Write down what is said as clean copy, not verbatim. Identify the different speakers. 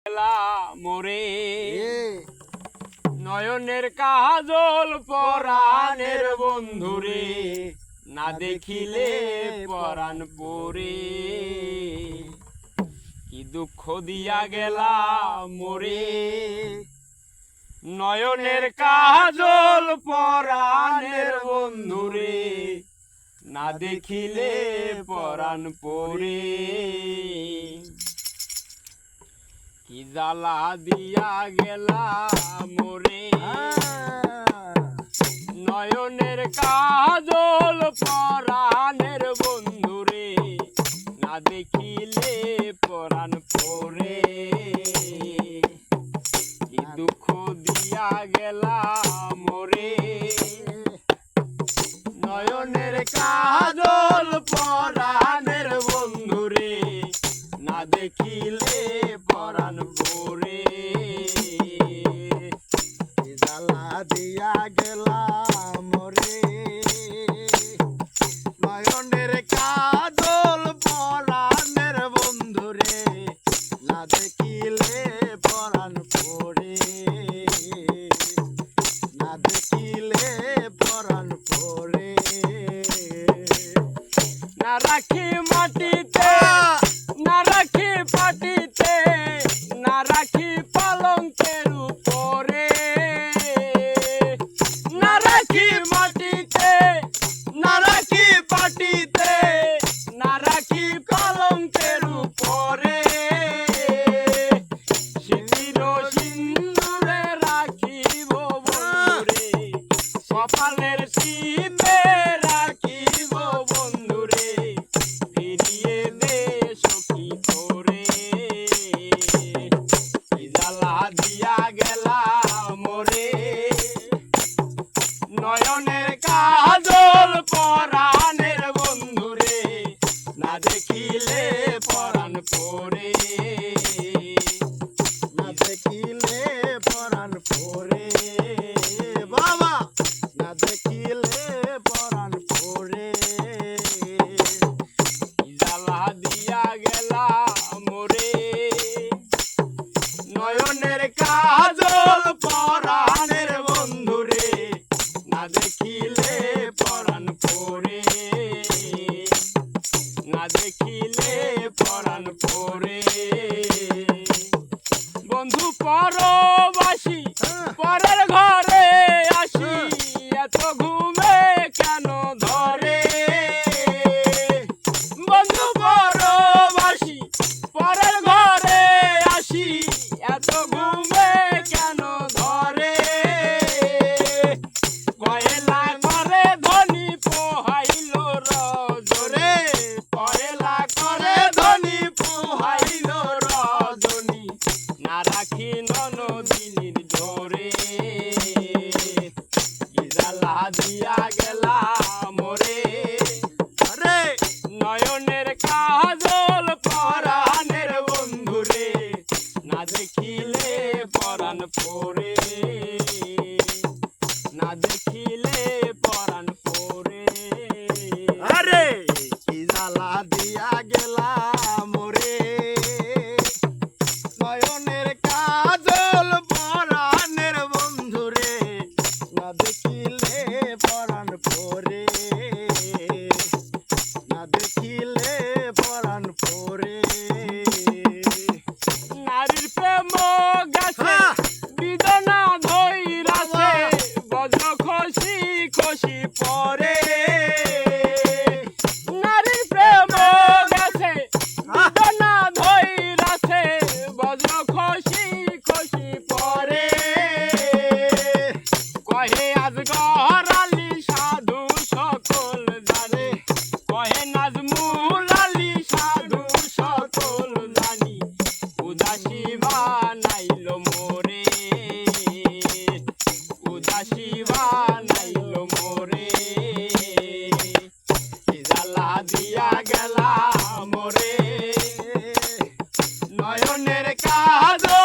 Speaker 1: মোরে নয়নের কাজল পরাণের বন্ধুরে না দেখিলে পরাণ পরে কি দুঃখ দিয়া গেলা মোরে নয়নের কাজল পরাণের বন্ধুরে না দেখিলে পরাণ পরে কি জ্বালা দিয়া গেলা মোরে নয়নের কাজল পরাণের বন্ধুরে না দেখিলে পরাণ পরে কি দুঃখ দিয়া গেলা মোরে নয়নের কাজল পরাণের বন্ধুরে না দেখিলে পরাণ পরে
Speaker 2: জ্বালা দিয়া গেলা মোরে নয়নের কাজল পরাণের বন্ধুরে না দেখিলে পরাণ পরে না দেখিলে পরাণ পরে
Speaker 1: না রাখি মাটিতে না রাখি পাটিতে না রাখি পালঙ্কের উপরে না রাখি মাটিতে না রাখি পাটিতে না রাখি পালঙ্কের উপরে সিঁদুর সিন্দুরে রাখিব বন্ধুরে কপালের সিঁদে রাখিব বন্ধুরে ফিরিয়ে দে সখী তোরে কি জ্বালা দিয়া গেলা মোরে নয়নের কাজল পরাণের বন্ধুরে না দেখিলে পরাণ পরে
Speaker 2: না দেখিলে পরাণ পরে বাবা না দেখিলে পরাণ পরে
Speaker 1: কি জ্বালা দিয়া গেলা মোরে নয়নের কাজল পরাণের বন্ধুরে না দেখিলে পরাণ পরে না দেখিলে পরাণ পরে বন্ধু পরবাসী পরের ঘরে আসি এত ঘুমে কেন ধরে বন্ধু পরবাসী পরের ঘরে আসি এত ঘুমে কেন ধরে কয়লা করে ধনী পোহাইল রজরে কয়লা করে ধনী পোহাইল রজনী না রাখি ননদিনীর ধরে কি জ্বালা দিয়া গেলা মোরে
Speaker 2: আরে
Speaker 1: নয়নের কাজল পরাণের বন্ধুরে না দেখিলে পরাণ পরে না দেখিলে পরাণ পরে
Speaker 2: আরে কি জ্বালা দিয়া গেলা মোরে নয়নের কাজল পরাণের বন্ধুরে না দেখিলে পরাণ পরে না দেখিলে পরাণ পরে
Speaker 1: নারীর প্রেম গেছে বিদনা ধইরাছে বজ্র খসি খসি পরে নারীর প্রেম গেছে বিদনা ধইরাছে বজ্র খসি খসি পরে কহে আজ গহরালি সাধু সকল জানে কহে নাজমুল আলী সাধু সকল জানি উদাসী বানাইল মোরে উদাসী বানাইল মোরে কি জ্বালা দিয়া গেলা মোরে নয়নের কাজল